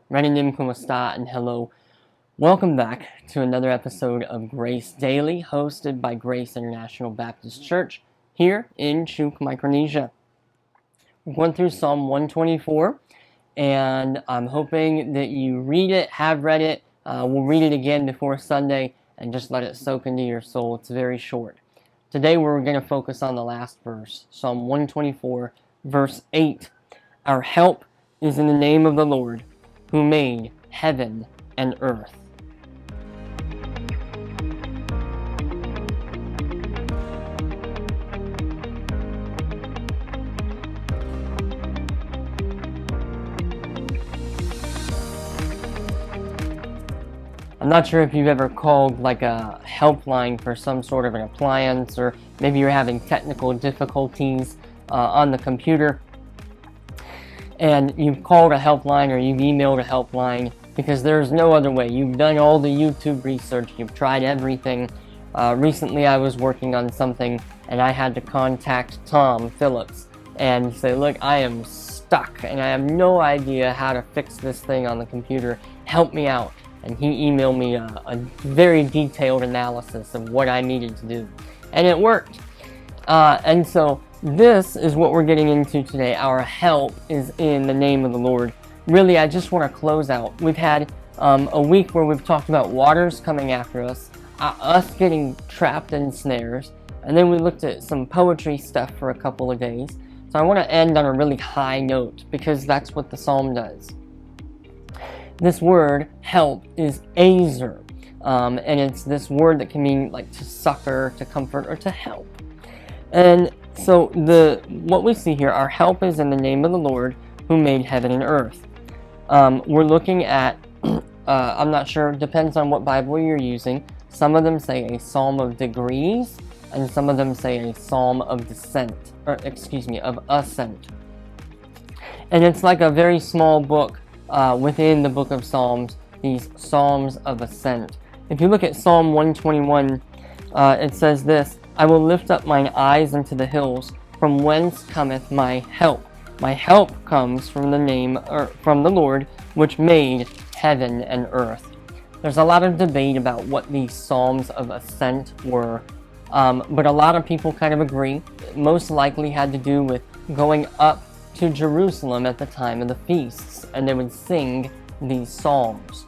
Renanim, ¿cómo está? And hello. Welcome back to another episode of Grace Daily, hosted by Grace International Baptist Church here in Chuuk, Micronesia. We're going through Psalm 124, and I'm hoping that you read it, have read it. We'll read it again before Sunday and just let it soak into your soul. It's very short. Today we're going to focus on the last verse, Psalm 124, verse 8. Our help is in the name of the Lord, who made heaven and earth. I'm not sure if you've ever called like a helpline for some sort of an appliance, or maybe you're having technical difficulties on the computer, and you've called a helpline or you've emailed a helpline because there's no other way. You've done all the YouTube research, you've tried everything. Recently I was working on something and I had to contact Tom Phillips and say, look, I am stuck and I have no idea how to fix this thing on the computer. Help me out. And he emailed me a very detailed analysis of what I needed to do. And it worked. And so this is what we're getting into today. Our help is in the name of the Lord. Really, I just want to close out. We've had a week where we've talked about waters coming after us, us getting trapped in snares, and then we looked at some poetry stuff for a couple of days. So I want to end on a really high note because that's what the psalm does. This word, help, is azer, and it's this word that can mean like to succor, to comfort, or to help. And so what we see here, our help is in the name of the Lord who made heaven and earth. We're looking at, I'm not sure, depends on what Bible you're using. Some of them say a psalm of degrees, and some of them say a psalm of of ascent. And it's like a very small book within the book of Psalms, these psalms of ascent. If you look at Psalm 121, it says this: I will lift up mine eyes unto the hills, from whence cometh my help. My help comes from from the Lord, which made heaven and earth. There's a lot of debate about what these psalms of ascent were, but a lot of people kind of agree. It most likely had to do with going up to Jerusalem at the time of the feasts, and they would sing these psalms.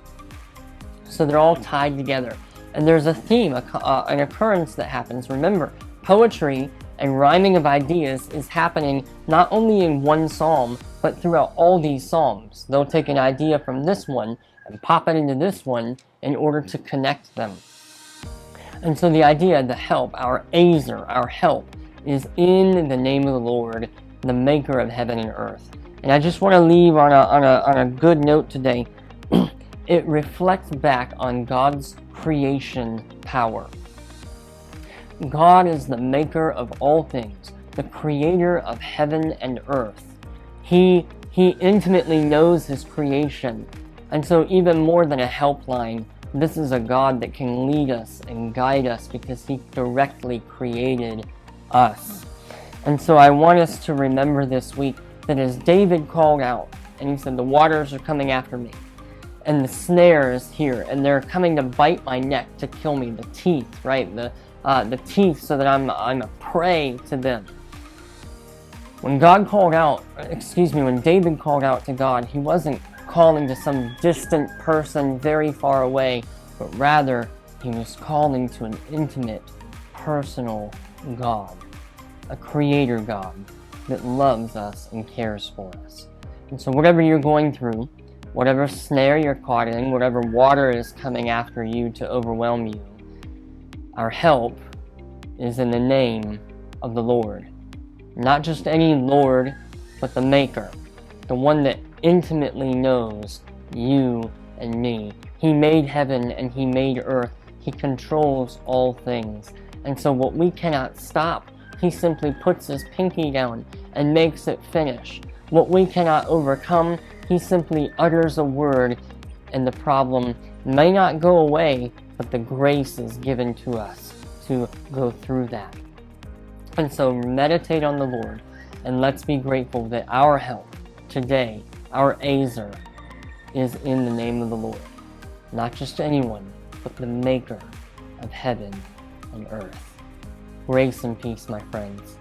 So they're all tied together. And there's a theme, an occurrence that happens. Remember, poetry and rhyming of ideas is happening not only in one psalm, but throughout all these psalms. They'll take an idea from this one and pop it into this one in order to connect them. And so the idea, the help, our azer, our help, is in the name of the Lord, the maker of heaven and earth. And I just want to leave on a good note today. It reflects back on God's creation power. God is the maker of all things, the creator of heaven and earth. He intimately knows his creation. And so even more than a helpline, this is a God that can lead us and guide us because he directly created us. And so I want us to remember this week that as David called out, and he said, the waters are coming after me, and the snare is here, and they're coming to bite my neck to kill me, the teeth, right? The teeth, so that I'm a prey to them. When David called out to God, he wasn't calling to some distant person very far away, but rather he was calling to an intimate, personal God, a creator God that loves us and cares for us. And so whatever you're going through, whatever snare you're caught in, whatever water is coming after you to overwhelm you, our help is in the name of the Lord. Not just any Lord, but the Maker, the one that intimately knows you and me. He made heaven and he made earth. He controls all things. And so what we cannot stop, he simply puts his pinky down and makes it finish. What we cannot overcome, he simply utters a word, and the problem may not go away, but the grace is given to us to go through that. And so meditate on the Lord, and let's be grateful that our help today, our azer, is in the name of the Lord. Not just anyone, but the maker of heaven and earth. Grace and peace, my friends.